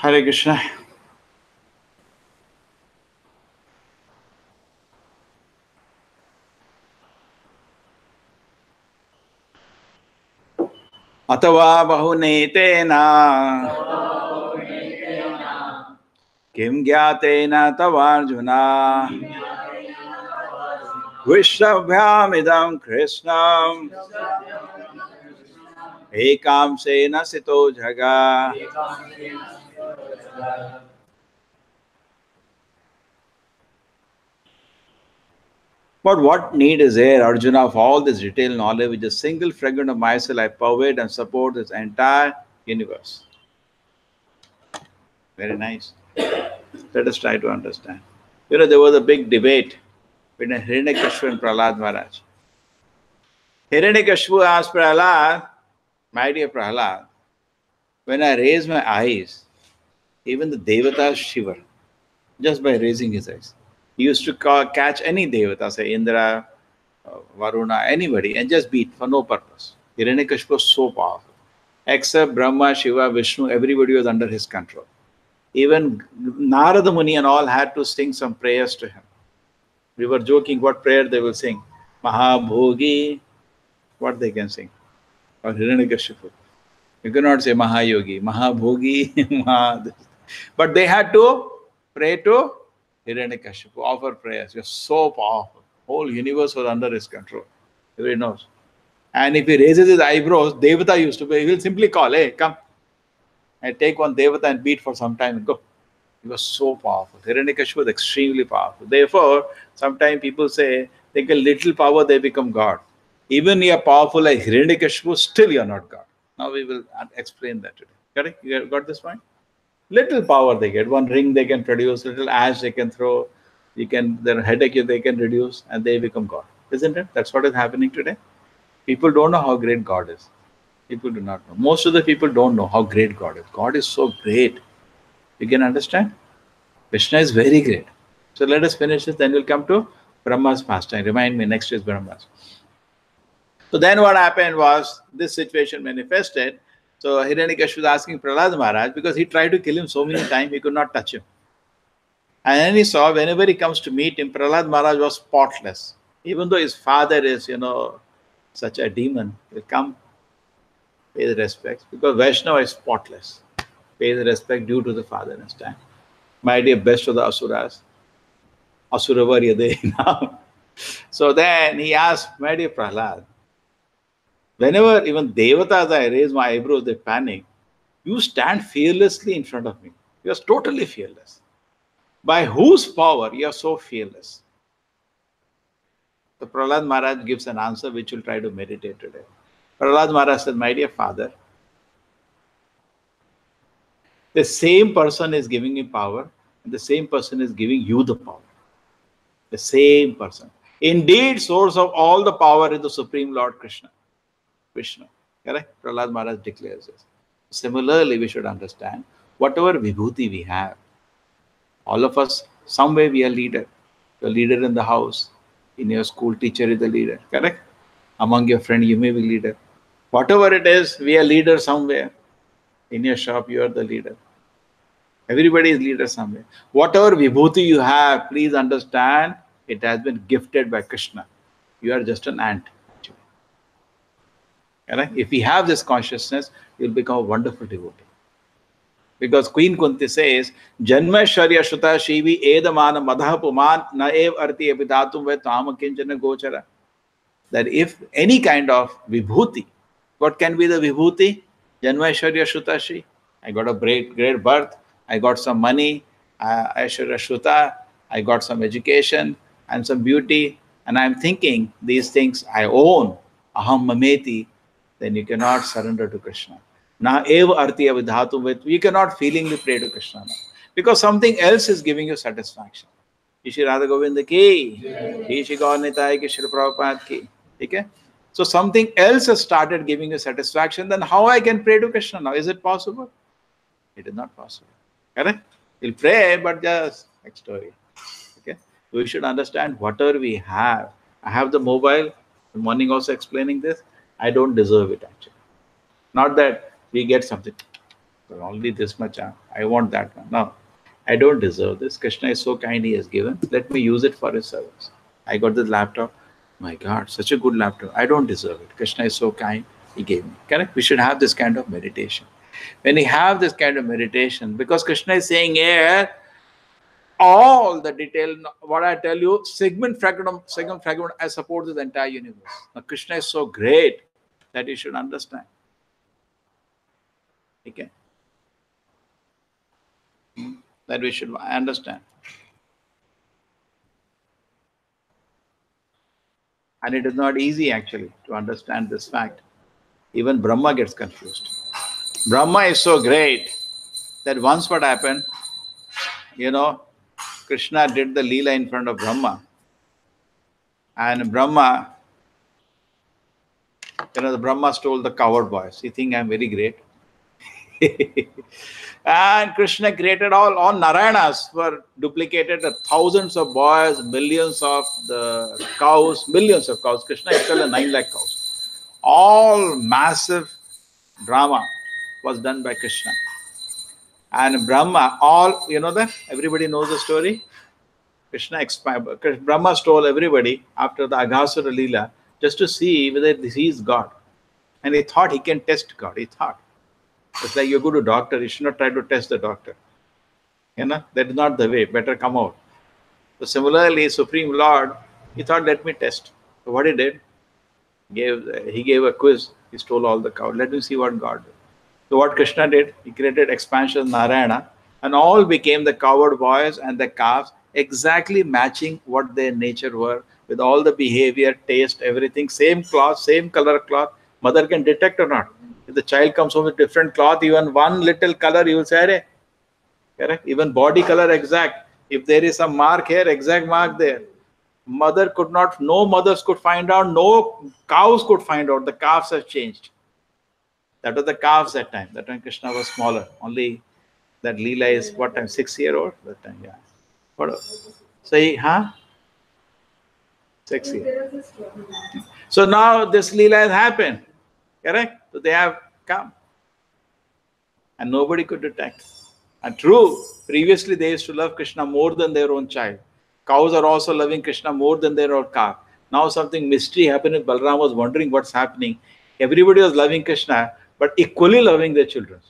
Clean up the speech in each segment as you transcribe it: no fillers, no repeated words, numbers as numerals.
Hare Krishna. Atava bahunetena kim gyatena tavarjuna Vishabhyamidam Krishnam Ekam Sena Sito Jaga. But what need is there, Arjuna, of all this detailed knowledge? With a single fragment of myself, I pervade and support this entire universe. Very nice. Let us try to understand. There was a big debate between Hiranyakashipu and Prahlad Maharaj. Hiranyakashipu asked Prahlad, my dear Prahlad, when I raise my eyes, even the Devatas shiver just by raising his eyes. He used to catch any Devata, say Indra, Varuna, anybody, and just beat for no purpose. Hiranyakashipu was so powerful. Except Brahma, Shiva, Vishnu, everybody was under his control. Even Narada Muni and all had to sing some prayers to him. We were joking what prayer they will sing. Mahabhogi, what they can sing. Or Hiranyakashipu. You cannot say Mahayogi, Mahabhogi, But they had to pray to Hiranyakashipu, offer prayers. He was so powerful. Whole universe was under his control. Everybody knows. And if he raises his eyebrows, Devata used to be, he will simply call, hey, come. And take one Devata and beat for some time and go. He was so powerful. Hiranyakashipu was extremely powerful. Therefore, sometimes people say, take a little power, they become God. Even you are powerful like Hiranyakashipu, still you are not God. Now we will explain that today. Correct? You got this point? Little power they get. One ring they can produce, little ash they can throw, their headache they can reduce, and they become God. Isn't it? That's what is happening today. People don't know how great God is. People do not know. Most of the people don't know how great God is. God is so great. You can understand? Krishna is very great. So let us finish this, then we'll come to Brahma's pastime. Remind me, next is Brahma's. So then what happened was, this situation manifested. So Hiranyakashipu was asking Prahlad Maharaj, because he tried to kill him so many times, he could not touch him. And then he saw, whenever he comes to meet him, Prahlad Maharaj was spotless. Even though his father is, such a demon, he'll come, pay the respects, because Vaishnava is spotless. Pay the respect due to the father and stand. My dear best of the Asuras, Asuravarya they now. So then he asked, my dear Prahlad, whenever even Devatas I raise my eyebrows, they panic. You stand fearlessly in front of me. You are totally fearless. By whose power you are so fearless? So Prahlad Maharaj gives an answer which we'll try to meditate today. Prahlad Maharaj said, my dear father, the same person is giving me power, and the same person is giving you the power. The same person. Indeed, source of all the power is the Supreme Lord Krishna. Vishnu. Correct? Prahlad Maharaj declares this. Similarly, we should understand, whatever vibhuti we have, all of us, some way we are leader. You're leader in the house. In your school, teacher is the leader. Correct? Among your friends, you may be leader. Whatever it is, we are leader somewhere. In your shop, you are the leader. Everybody is leader somewhere. Whatever vibhuti you have, please understand, it has been gifted by Krishna. You are just an ant. Right? If we have this consciousness, you'll become a wonderful devotee. Because Queen Kunti says, Janma Sharya Shuta Shivi Edamana Madha Puman Naev Arti Apidatum Vetama Kinchana Gochara. That if any kind of vibhuti, what can be the vibhuti? Janma Sharya Shuta Shi. I got a great birth, I got some money, Aishwarya Shuta, I got some education and some beauty, and I'm thinking these things I own, aham mameti, then you cannot surrender to Krishna. Na eva arti avidhatu with, you cannot feelingly pray to Krishna now, because something else is giving you satisfaction. Shri Radha Govinda ki, Shri Gaur Nitai ki, Shri Prabhupada ki. Okay? So something else has started giving you satisfaction, then how I can pray to Krishna now? Is it possible? It is not possible. Correct? We'll pray, but just next story. Okay? We should understand whatever we have. I have the mobile, the morning also explaining this. I don't deserve it actually. Not that we get something. So only this much. I want that one. No, I don't deserve this. Krishna is so kind, he has given. Let me use it for his service. I got this laptop. My God, such a good laptop. I don't deserve it. Krishna is so kind, he gave me. Correct? We should have this kind of meditation. When we have this kind of meditation, because Krishna is saying here, all the detail, what I tell you, segment fragment, I support this entire universe. Now, Krishna is so great that you should understand. Okay? That we should understand. And it is not easy actually to understand this fact. Even Brahma gets confused. Brahma is so great that once what happened, Krishna did the Leela in front of Brahma. And Brahma, the Brahma stole the coward boys. He think I'm very great. And Krishna created all Narayanas were duplicated, thousands of boys, millions of the cows, millions of cows. Krishna himself 9 lakh cows. All massive drama was done by Krishna. And Brahma, that everybody knows the story. Brahma stole everybody after the Aghasura Leela just to see whether he is God. And he thought he can test God. He thought. It's like you go to doctor, you should not try to test the doctor. That is not the way. Better come out. So similarly, Supreme Lord, he thought, let me test. So what he did, he gave a quiz. He stole all the cow. Let me see what God did. So what Krishna did, he created expansion Narayana, and all became the coward boys and the calves, exactly matching what their nature were, with all the behavior, taste, everything, same cloth, same color cloth. Mother can detect or not. If the child comes home with different cloth, even one little color, you will say, "Arey." Correct? Even body color exact. If there is a mark here, exact mark there. No mothers could find out, no cows could find out. The calves have changed. That was the calves that time. That time Krishna was smaller. Only that Leela is what time? 6-year-old? That time, yeah. What? So 6 years. So now this Leela has happened. Correct? So they have come. And nobody could detect. And true, previously they used to love Krishna more than their own child. Cows are also loving Krishna more than their own calf. Now something mystery happened and Balram was wondering what's happening. Everybody was loving Krishna, but equally loving their children.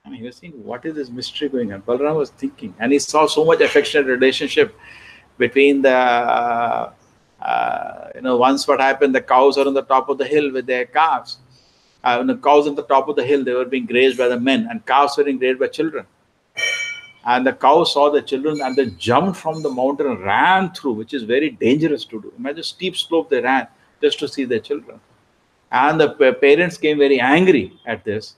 And he was thinking, what is this mystery going on? Balram was thinking, and he saw so much affectionate relationship between the, once what happened, the cows are on the top of the hill with their calves. The cows on the top of the hill, they were being grazed by the men, and calves were being grazed by children. And the cows saw the children and they jumped from the mountain and ran through, which is very dangerous to do. Imagine steep slope they ran just to see their children. And the parents came very angry at this.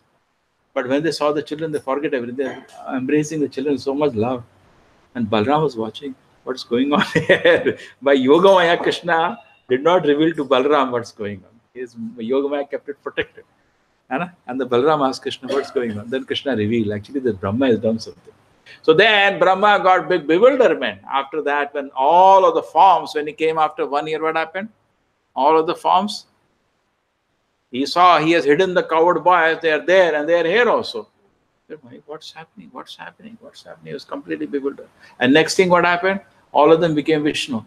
But when they saw the children, they forget everything. They're embracing the children with so much love. And Balram was watching what's going on here. By Yogamaya, Krishna did not reveal to Balram what's going on. His Yogamaya kept it protected. And the Balram asked Krishna, what's going on? Then Krishna revealed, actually, the Brahma has done something. So then Brahma got big bewilderment. After that, when all of the forms, when he came after 1 year, what happened? All of the forms, he saw he has hidden the coward boys. They are there and they are here also. What's happening? What's happening? What's happening? He was completely bewildered. And next thing, what happened? All of them became Vishnu.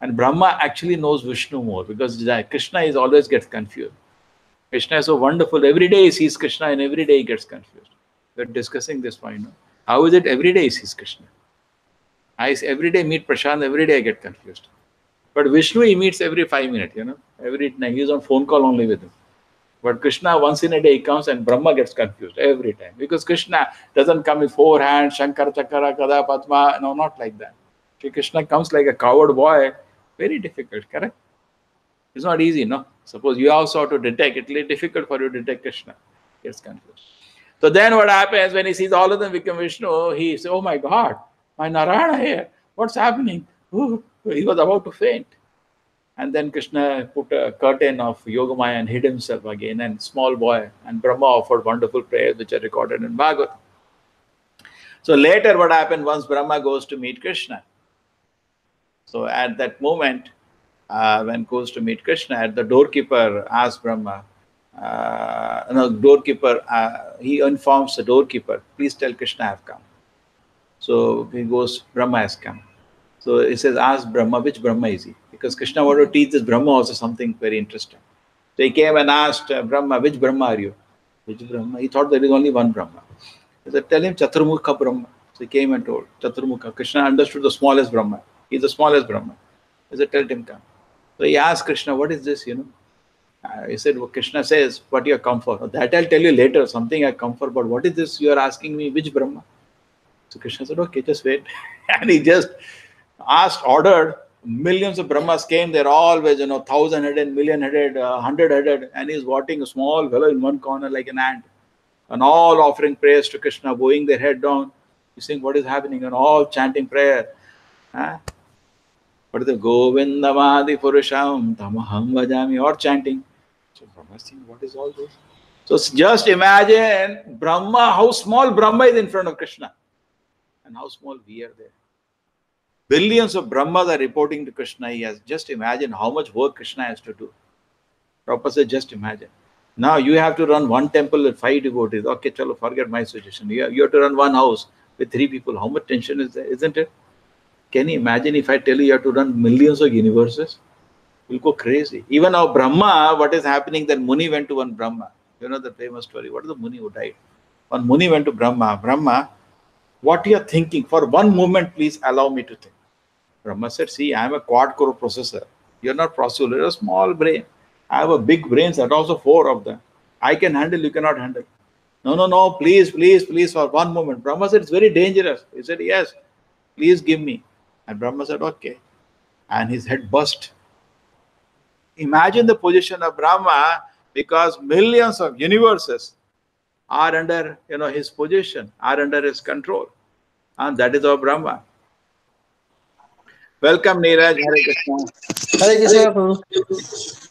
And Brahma actually knows Vishnu more because Krishna always gets confused. Krishna is so wonderful. Every day he sees Krishna and every day he gets confused. We're discussing this point. How is it every day he sees Krishna? I every day meet Prashant, every day I get confused. But Vishnu he meets every 5 minutes, Every night he's on phone call only with him. But Krishna once in a day he comes and Brahma gets confused every time. Because Krishna doesn't come with 4 hands, Shankara, Chakra, Kada, Padma, no, not like that. Krishna comes like a coward boy, very difficult, correct? It's not easy, no? Suppose you also have to detect, it's really difficult for you to detect Krishna. Gets confused. So then what happens when he sees all of them become Vishnu, he says, oh my God, my Narayana here, what's happening? Ooh, he was about to faint. And then Krishna put a curtain of Yogamaya and hid himself again, and small boy, and Brahma offered wonderful prayers which are recorded in Bhagavad. So later what happened once Brahma goes to meet Krishna. So at that moment, when goes to meet Krishna, the doorkeeper asked Brahma, no, doorkeeper, he informs the doorkeeper, please tell Krishna I have come. So he goes, Brahma has come. So he says, ask Brahma, which Brahma is he? Because Krishna wanted to teach this Brahma also something very interesting. So he came and asked Brahma, which Brahma are you? Which Brahma? He thought there is only one Brahma. He said, tell him Chaturmukha Brahma. So he came and told Chaturmukha. Krishna understood the smallest Brahma. He's the smallest Brahma. He said, tell him come. So he asked Krishna, what is this, he said, well, Krishna says, what you have come for? That I'll tell you later, something I come for, but what is this you are asking me, which Brahma? So Krishna said, okay, just wait. And he just ordered, millions of Brahmas came, they're always, 1,000-headed, million-headed, 100-headed, and he's watching a small fellow in one corner like an ant. And all offering prayers to Krishna, bowing their head down. He's saying, what is happening? And all chanting prayer. What is the Govindamadi Purusham Tamaham Vajami, or chanting. So Brahma is saying, what is all this? So just imagine Brahma, how small Brahma is in front of Krishna. And how small we are there. Billions of Brahmas are reporting to Krishna. He has just imagine how much work Krishna has to do. Prabhupada said, just imagine. Now you have to run one temple with 5 devotees. Okay, chalo, forget my suggestion. You have to run one house with 3 people. How much tension is there, isn't it? Can you imagine if I tell you have to run millions of universes? You'll go crazy. Even now Brahma, what is happening, that Muni went to one Brahma. You know the famous story. What is the Muni who died? One Muni went to Brahma. Brahma, what you are thinking? For one moment, please allow me to think. Brahma said, see, I am a quad-core processor. You are not processor. You are a small brain. I have a big brain set, also 4 of them. I can handle, you cannot handle. No, please, for one moment. Brahma said, it's very dangerous. He said, yes, please give me. And Brahma said, okay. And his head burst. Imagine the position of Brahma, because millions of universes are under his position, are under his control. And that is our Brahma. Welcome, Neeraj. Hare Krishna. Hare Krishna, Prabhu.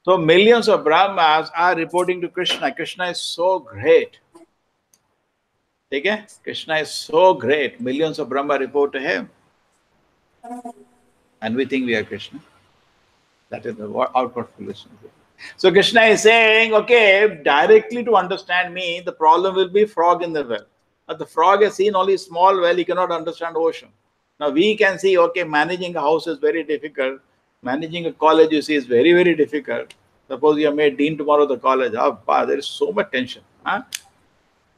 So millions of Brahmas are reporting to Krishna. Krishna is so great. Okay? Krishna is so great. Millions of Brahma report to him. And we think we are Krishna. That is the outward foolishness. So Krishna is saying, okay, directly to understand me, the problem will be frog in the well. But the frog has seen only small well, he cannot understand ocean. Now we can see, okay, managing a house is very difficult. Managing a college, you see, is very, very difficult. Suppose you are made dean tomorrow of the college. There is so much tension.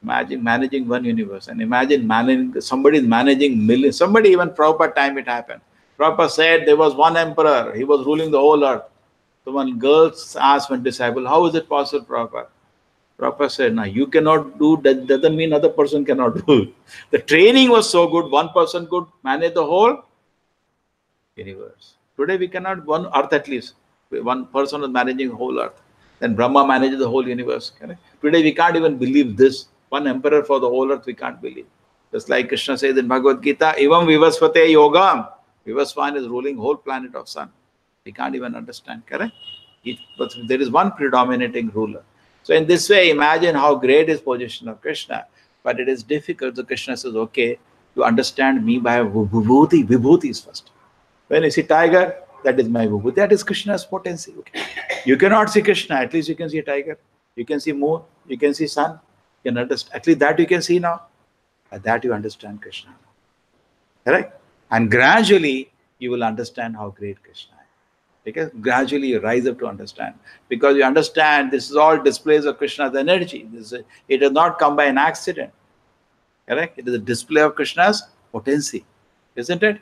Imagine managing one universe, and imagine somebody is managing millions. Somebody, even Prabhupada time it happened. Prabhupada said there was one emperor. He was ruling the whole earth. So one girl asked one disciple, how is it possible, Prabhupada? Prabhupada said, no, you cannot do, that doesn't mean other person cannot do. The training was so good, one person could manage the whole universe. Today we cannot, one earth at least. One person is managing the whole earth. Then Brahma manages the whole universe. Correct? Today we can't even believe this. One emperor for the whole earth we can't believe. Just like Krishna says in Bhagavad Gita, Evam Vivasvate Yogam. Vivasvan is ruling whole planet of sun. We can't even understand. Correct? But there is one predominating ruler. So in this way, imagine how great is position of Krishna. But it is difficult. So Krishna says, okay, you understand me by vibhuti. Vibhuti is first. When you see tiger, that is my vibhuti. That is Krishna's potency. Okay. You cannot see Krishna. At least you can see a tiger. You can see moon. You can see sun. You can understand. At least that you can see now. At that you understand Krishna. Correct? And gradually you will understand how great Krishna is. Because gradually you rise up to understand. Because you understand this is all displays of Krishna's energy. It does not come by an accident. Correct? It is a display of Krishna's potency. Isn't it?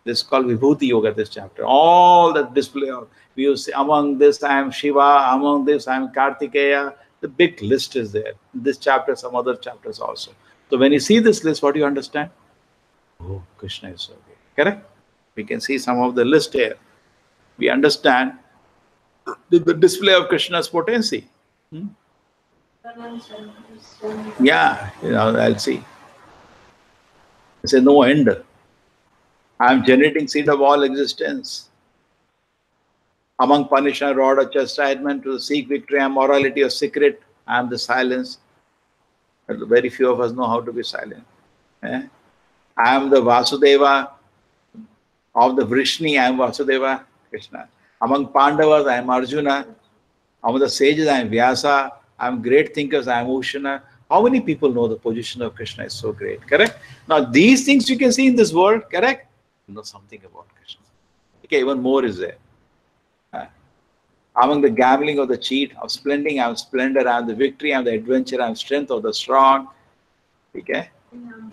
This is called Vibhuti Yoga, this chapter. All the display of, you see, among this I am Shiva, among this I am Kartikeya. The big list is there. This chapter, some other chapters also. So when you see this list, what do you understand? Oh, Krishna is so great. Correct? We can see some of the list here. We understand the display of Krishna's potency. Yeah, I'll see. It's a no end. I am generating seed of all existence. Among punishment, rod or chastisement, to seek victory and morality or secret, I am the silence. But very few of us know how to be silent. I am the Vasudeva of the Vrishni, I am Vasudeva, Krishna. Among Pandavas, I am Arjuna. Among the sages, I am Vyasa. I am great thinkers, I am Ushana. How many people know the position of Krishna is so great? Correct? Now, these things you can see in this world, correct? You know something about Krishna. Okay, even more is there. Among the gambling of the cheat, of splending, I am splendor, I am the victory, I am the adventure, I am strength of the strong. Okay? I am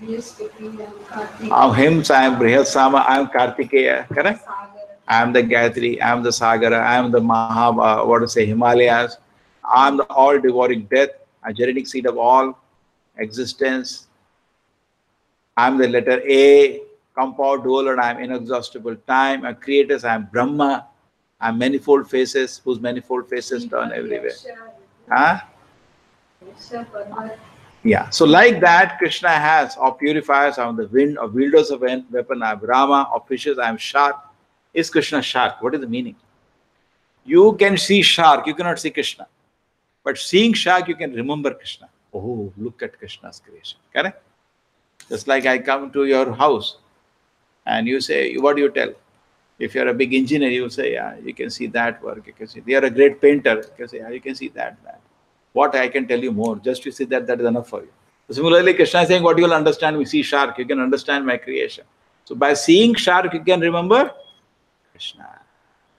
Hims, I am Brihadsama, I am Kartikeya, correct? I am the Gayatri, I am the Sagara, I am the Himalayas, I am the all devouring death, a genetic seed of all existence. I am the letter A, compound dual, and I am inexhaustible time. A creator, I am Brahma. I am manifold faces, whose manifold faces turn everywhere. Huh? Yeah. So like that, Krishna has of purifiers, I am the wind, of wielders of weapon, I am Rama, of fishes, I am shark. Is Krishna shark? What is the meaning? You can see shark, you cannot see Krishna. But seeing shark, you can remember Krishna. Oh, look at Krishna's creation. Correct? Just like I come to your house and you say, what do you tell? If you're a big engineer, you say, yeah, you can see that work. You can see, you're a great painter. You can say, yeah, you can see that. What I can tell you more, just to see that, that is enough for you. Similarly, Krishna is saying, what you will understand, we see shark, you can understand my creation. So by seeing shark, you can remember Krishna.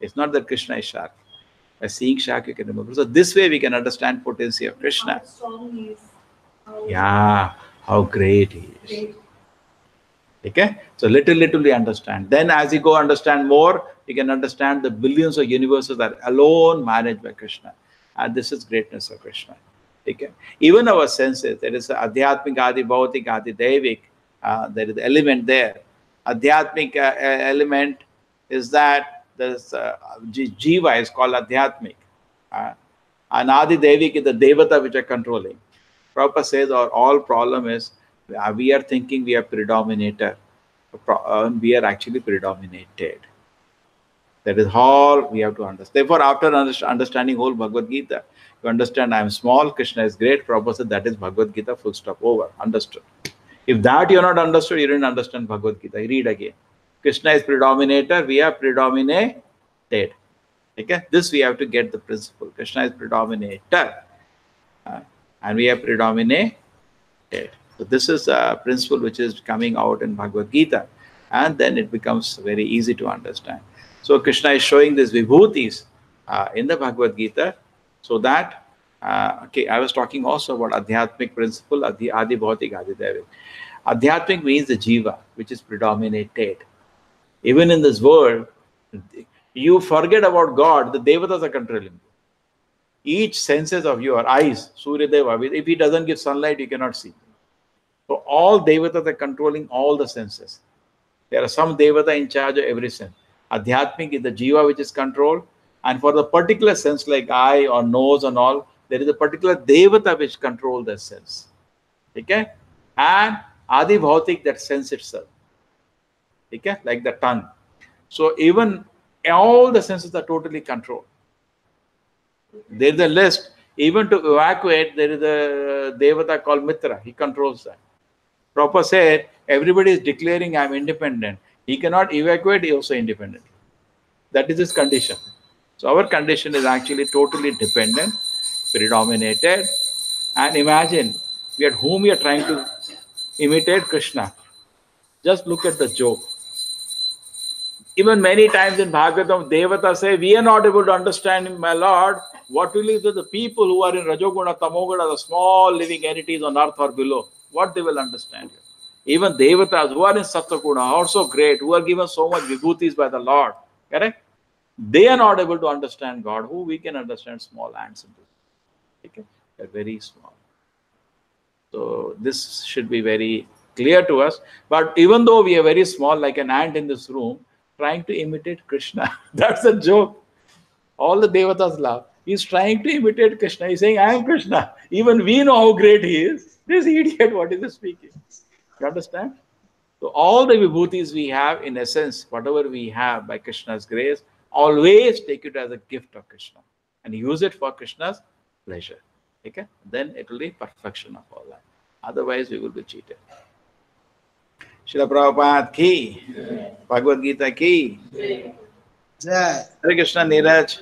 It's not that Krishna is shark. By seeing shark, you can remember. So this way we can understand potency of Krishna. How strong he is. Yeah, how great he is. Okay, so little we understand. Then as you go understand more, you can understand the billions of universes that are alone managed by Krishna. And this is greatness of Krishna. Okay, even our senses, there is Adhyatmik, Adi Bhautik, Adi Devik, there is the element there. Adhyatmik element is that this Jiva is called Adhyatmik. And Adi Devik is the Devata which are controlling. Prabhupada says our all problem is we are thinking we are predominator. We are actually predominated. That is all we have to understand. Therefore, after understanding whole Bhagavad Gita, you understand I am small, Krishna is great. Prabhupada said that is Bhagavad Gita, full stop, over, understood. If that you are not understood, you didn't understand Bhagavad Gita. Read again. Krishna is predominator, we are predominated. Okay? This we have to get the principle. Krishna is predominator. And we are predominated. So this is a principle which is coming out in Bhagavad Gita. And then it becomes very easy to understand. So Krishna is showing these vibhutis in the Bhagavad Gita so that, okay, I was talking also about Adhyatmic principle, Adi Bhautik, Adi Devik. Adhyatmic means the Jiva, which is predominated. Even in this world, you forget about God, the Devatas are controlling you. Each senses of your eyes, Surya Deva, if he doesn't give sunlight, you cannot see. So all Devatas are controlling all the senses. There are some Devata in charge of every sense. Adhyatmic is the Jiva which is controlled. And for the particular sense like eye or nose and all, there is a particular Devata which controls that sense. Okay? And Adi Bhautik, that sense itself. Okay? Like the tongue. So even all the senses are totally controlled. There is a list. Even to evacuate, there is a Devata called Mitra. He controls that. Prabhupada said, everybody is declaring I am independent. He cannot evacuate, he is also independent. That is his condition. So our condition is actually totally dependent, predominated. And imagine, at whom we are trying to imitate Krishna. Just look at the joke. Even many times in Bhagavatam, Devata say, we are not able to understand him, my Lord. What will is the people who are in Rajoguna, Tamoguna, the small living entities on earth or below, what they will understand? Even Devatas who are in Sattva-guna are also great, who are given so much vibhutis by the Lord. Correct? They are not able to understand God. Who we can understand small ants and okay? They are very small. So this should be very clear to us. But even though we are very small, like an ant in this room, trying to imitate Krishna, that's a joke. All the Devatas laugh. He's trying to imitate Krishna. He's saying, I am Krishna. Even we know how great he is. This idiot, what is he speaking? You understand? So all the vibhutis we have, in essence, whatever we have by Krishna's grace, always take it as a gift of Krishna and use it for Krishna's pleasure. Okay? Then it will be perfection of all that. Otherwise, we will be cheated. Srila Prabhupada ki, Bhagavad Gita ki. Jai. Hare Krishna, Neeraj.